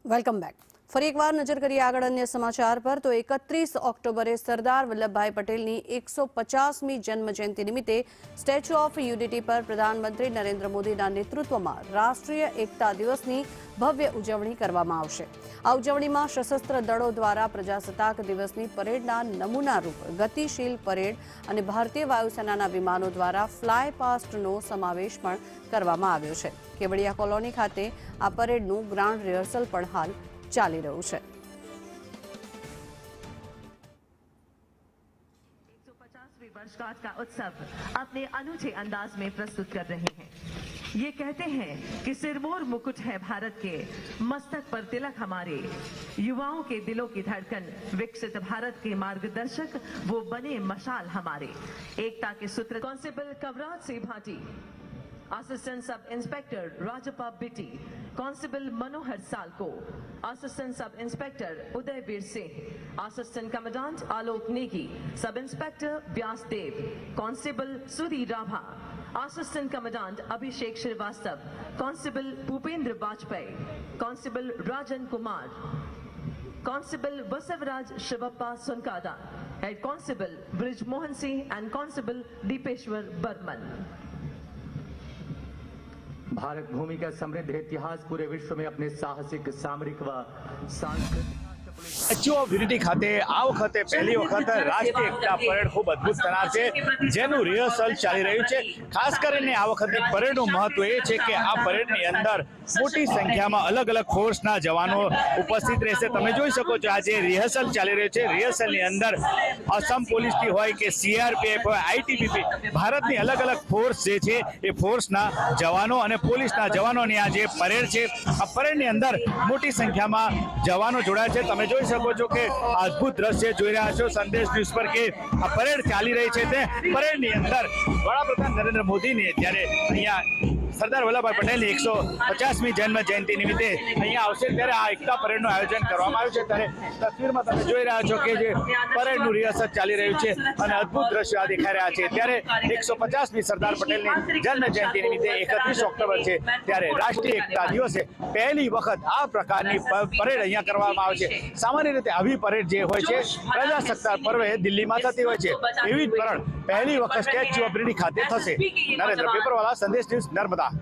Welcome back. ફરી એકવાર નજર કરીએ આગળ અન્ય સમાચાર પર તો 31 ઓક્ટોબરે સરદાર વલ્લભભાઈ પટેલની 150મી જન્મજયંતિ નિમિત્તે સ્ટેચ્યુ ઓફ યુનિટી પર પ્રધાનમંત્રી નરેન્દ્ર મોદીના નેતૃત્વમાં રાષ્ટ્રીય એકતા દિવસની ભવ્ય ઉજવણી કરવામાં આવશે। આ ઉજવણીમાં સશસ્ત્ર દળો દ્વારા પ્રજાસત્તાક દિવસની પરેડના નમૂનારૂપ ગતિશીલ પરેડ અને ભારતીય વાયુસેનાના વિમાનો દ્વારા ફ્લાય પાસ્ટનો સમાવેશ પણ કરવામાં આવ્યો છે। કેવડિયા કોલોની ખાતે આ પરેડનું ગ્રાન્ડ રિહર્સલ પણ હાલ ચાલી રહ્યું છે। 150वीं वर्षगांठ का उत्सव अपने अनूठे अंदाज में प्रस्तुत कर रहे हैं। ये कहते हैं कि सिरमौर मुकुट है भारत के, मस्तक पर तिलक हमारे, युवाओं के दिलों की धड़कन, विकसित भारत के मार्गदर्शक वो बने मशाल हमारे। एकता के सूत्र कांस्टेबल कवराज से Bhati, assistant sub inspector Rajappa Biti, constable Manohar Salko, assistant sub inspector Udayveer Singh, assistant commandant Alok Negi, sub inspector Vyas Dev, constable Sudhir Rabha, assistant commandant Abhishek Shrivastava, constable Bhupendra Vajpayee, constable Rajan Kumar, constable Basavaraj Shivappa Sunkada, head constable Brijmohan Singh and constable Dipeshwar Barman. Bharat भूमि का समृद्ध इतिहास पूरे विश्व में अपने साहसिक, सामरिक व सांस्कृतिक સ્ટેચ્યુ ઓફ યુનિટી ખાતે આ વખતે પહેલી વખત રાષ્ટ્રીય એકતા પરેડ ખૂબ અદ્ભુત થનાર છે, જેનું રિહર્સલ ચાલી રહ્યું છે। ખાસ કરીને આ વખતે પરેડનું મહત્વ એ છે કે આ પરેડની અંદર મોટી સંખ્યામાં અલગ અલગ ફોર્સના જવાનો ઉપસ્થિત રહેશે। તમે જોઈ શકો છો આજે રિહર્સલ ચાલી રહ્યું છે। રિહર્સલની અંદર અસમ પોલીસની હોય કે CRPF હોય, ITBP, ભારતની અલગ અલગ ફોર્સ જે છે એ ફોર્સના જવાનો અને પોલીસના જવાનોની આ જે પરેડ છે, આ પરેડની અંદર મોટી સંખ્યામાં જવાનો જોડાયા છે। તમે જોઈ શકો છો કે અદ્ભુત દ્રશ્ય જોઈ રહ્યા છો સંદેશ ન્યૂઝ પર કે આ પરેડ ચાલી રહી છે। તે પરેડની અંદર વડાપ્રધાન નરેન્દ્ર મોદીને જ્યારે અહીંયા સરદાર વલ્લભભાઈ પટેલની 150મી જન્મ જયંતિ નિમિત્તે અહીંયા આવશે ત્યારે આ એકતા પરેડનું આયોજન કરવામાં આવ્યું છે। ત્યારે તસવીરમાં તમે જોઈ રહ્યા છો કે જે પરેડનું રિહર્સલ ચાલી રહ્યું છે અને અદ્ભુત દ્રશ્યો આ દેખાઈ રહ્યા છે। ત્યારે 150મી સરદાર પટેલની જન્મ જયંતિ નિમિત્તે 31 ઓક્ટોબર છે ત્યારે રાષ્ટ્રીય એકતા દિવસે પહેલી વખત આ પ્રકારની પરેડ અહીંયા કરવામાં આવે છે। સામાન્ય રીતે આવી પરેડ જે હોય છે પ્રજાસત્તાક પર્વે દિલ્હીમાં થતી હોય છે, એવી જ પરેડ પહેલી વખત સ્ટેચ્યુ ઓફ યુનિટી ખાતે થશે। નરેન્દ્ર પેપરવાલા, સંદેશ ન્યૂઝ, નર્મદા।